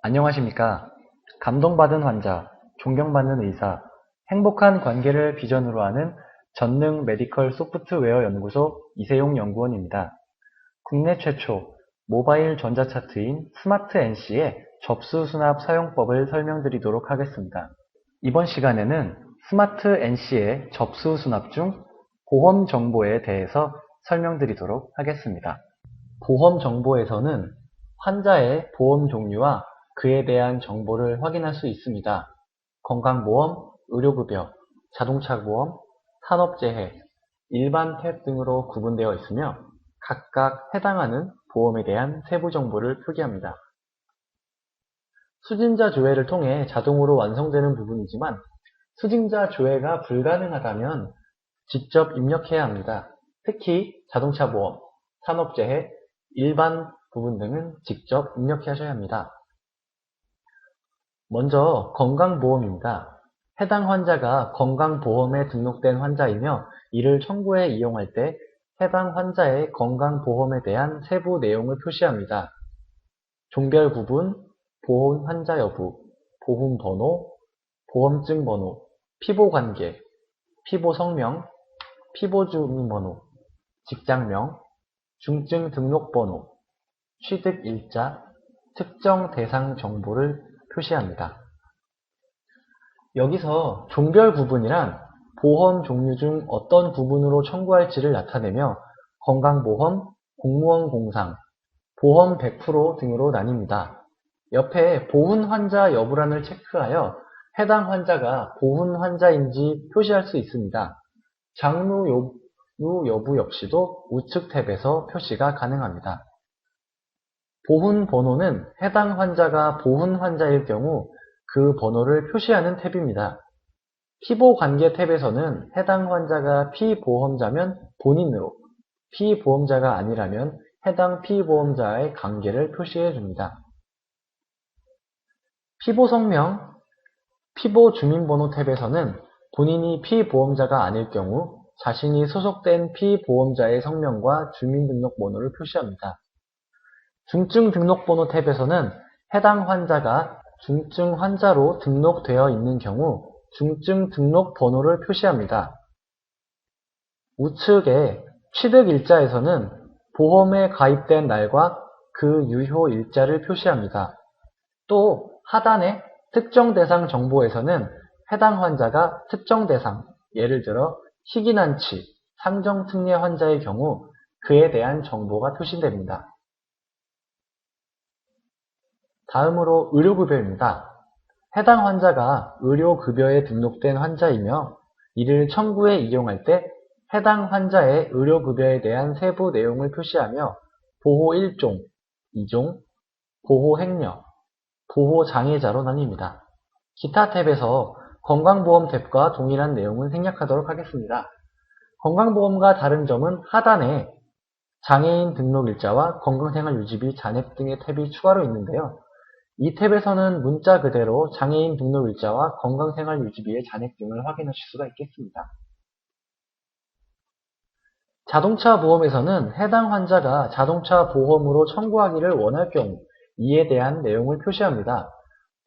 안녕하십니까. 감동받은 환자, 존경받는 의사, 행복한 관계를 비전으로 하는 전능 메디컬 소프트웨어 연구소 이세용 연구원입니다. 국내 최초 모바일 전자차트인 스마트 NC의 접수 수납 사용법을 설명드리도록 하겠습니다. 이번 시간에는 스마트 NC의 접수 수납 중 보험 정보에 대해서 설명드리도록 하겠습니다. 보험 정보에서는 환자의 보험 종류와 그에 대한 정보를 확인할 수 있습니다. 건강보험, 의료급여, 자동차보험, 산업재해, 일반 탭 등으로 구분되어 있으며 각각 해당하는 보험에 대한 세부 정보를 표기합니다. 수증자 조회를 통해 자동으로 완성되는 부분이지만 수증자 조회가 불가능하다면 직접 입력해야 합니다. 특히 자동차보험, 산업재해, 일반 부분 등은 직접 입력하셔야 합니다. 먼저 건강보험입니다. 해당 환자가 건강보험에 등록된 환자이며 이를 청구해 이용할 때 해당 환자의 건강보험에 대한 세부 내용을 표시합니다. 종별 구분, 보험 환자 여부, 보험번호, 보험증 번호, 피보관계, 피보성명, 피보주민번호, 직장명, 중증 등록번호, 취득일자, 특정 대상 정보를 표시합니다. 여기서 종별 구분이란 보험 종류 중 어떤 부분으로 청구할지를 나타내며 건강보험, 공무원 공상, 보험 100% 등으로 나뉩니다. 옆에 보훈 환자 여부란을 체크하여 해당 환자가 보훈 환자인지 표시할 수 있습니다. 장루 여부 역시도 우측 탭에서 표시가 가능합니다. 보훈 번호는 해당 환자가 보훈 환자일 경우 그 번호를 표시하는 탭입니다. 피보관계 탭에서는 해당 환자가 피보험자면 본인으로, 피보험자가 아니라면 해당 피보험자의 관계를 표시해 줍니다. 피보성명, 피보주민번호 탭에서는 본인이 피보험자가 아닐 경우 자신이 소속된 피보험자의 성명과 주민등록번호를 표시합니다. 중증 등록번호 탭에서는 해당 환자가 중증 환자로 등록되어 있는 경우 중증 등록번호를 표시합니다. 우측에 취득일자에서는 보험에 가입된 날과 그 유효일자를 표시합니다. 또 하단의 특정 대상 정보에서는 해당 환자가 특정 대상, 예를 들어 희귀난치, 상정특례 환자의 경우 그에 대한 정보가 표시됩니다. 다음으로 의료급여입니다. 해당 환자가 의료급여에 등록된 환자이며 이를 청구해 이용할 때 해당 환자의 의료급여에 대한 세부 내용을 표시하며 보호 1종, 2종, 보호 행여, 보호 장애자로 나뉩니다. 기타 탭에서 건강보험 탭과 동일한 내용은 생략하도록 하겠습니다. 건강보험과 다른 점은 하단에 장애인 등록일자와 건강생활유지비 잔액 등의 탭이 추가로 있는데요. 이 탭에서는 문자 그대로 장애인 등록일자와 건강생활유지비의 잔액 등을 확인하실 수가 있겠습니다. 자동차 보험에서는 해당 환자가 자동차 보험으로 청구하기를 원할 경우 이에 대한 내용을 표시합니다.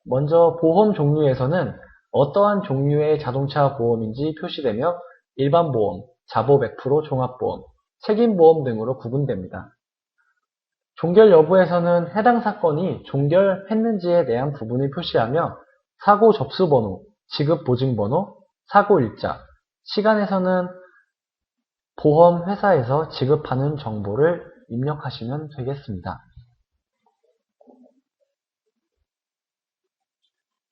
먼저 보험 종류에서는 어떠한 종류의 자동차 보험인지 표시되며 일반보험, 자보 100% 종합보험, 책임보험 등으로 구분됩니다. 종결 여부에서는 해당 사건이 종결했는지에 대한 부분을 표시하며 사고 접수번호, 지급보증번호, 사고일자, 시간에서는 보험회사에서 지급하는 정보를 입력하시면 되겠습니다.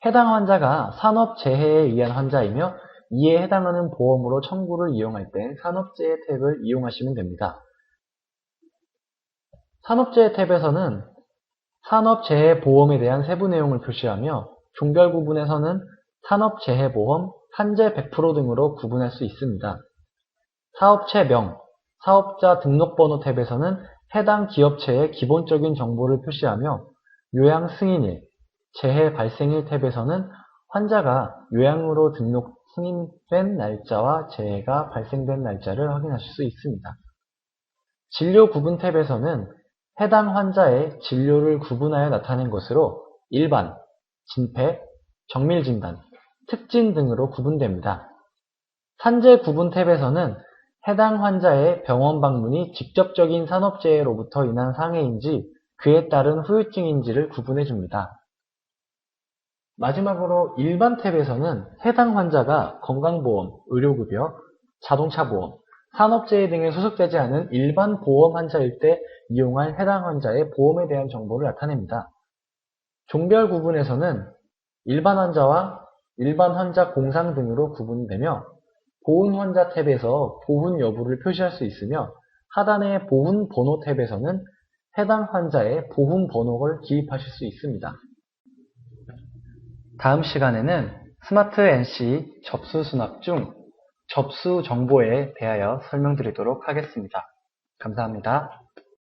해당 환자가 산업재해에 의한 환자이며 이에 해당하는 보험으로 청구를 이용할 때 산업재해 탭을 이용하시면 됩니다. 산업재해 탭에서는 산업재해보험에 대한 세부 내용을 표시하며 종별 구분에서는 산업재해보험, 산재 100% 등으로 구분할 수 있습니다. 사업체명, 사업자 등록번호 탭에서는 해당 기업체의 기본적인 정보를 표시하며 요양 승인일, 재해 발생일 탭에서는 환자가 요양으로 등록 승인된 날짜와 재해가 발생된 날짜를 확인하실 수 있습니다. 진료 구분 탭에서는 해당 환자의 진료를 구분하여 나타낸 것으로 일반, 진폐, 정밀진단, 특진 등으로 구분됩니다. 산재 구분 탭에서는 해당 환자의 병원 방문이 직접적인 산업재해로부터 인한 상해인지 그에 따른 후유증인지를 구분해 줍니다. 마지막으로 일반 탭에서는 해당 환자가 건강보험, 의료급여, 자동차보험, 산업재해 등에 소속되지 않은 일반 보험 환자일 때 이용할 해당 환자의 보험에 대한 정보를 나타냅니다. 종별 구분에서는 일반 환자와 일반 환자 공상 등으로 구분되며 보훈 환자 탭에서 보훈 여부를 표시할 수 있으며 하단의 보훈 번호 탭에서는 해당 환자의 보훈 번호를 기입하실 수 있습니다. 다음 시간에는 스마트 NC 접수 수납 중 접수 정보에 대하여 설명드리도록 하겠습니다. 감사합니다.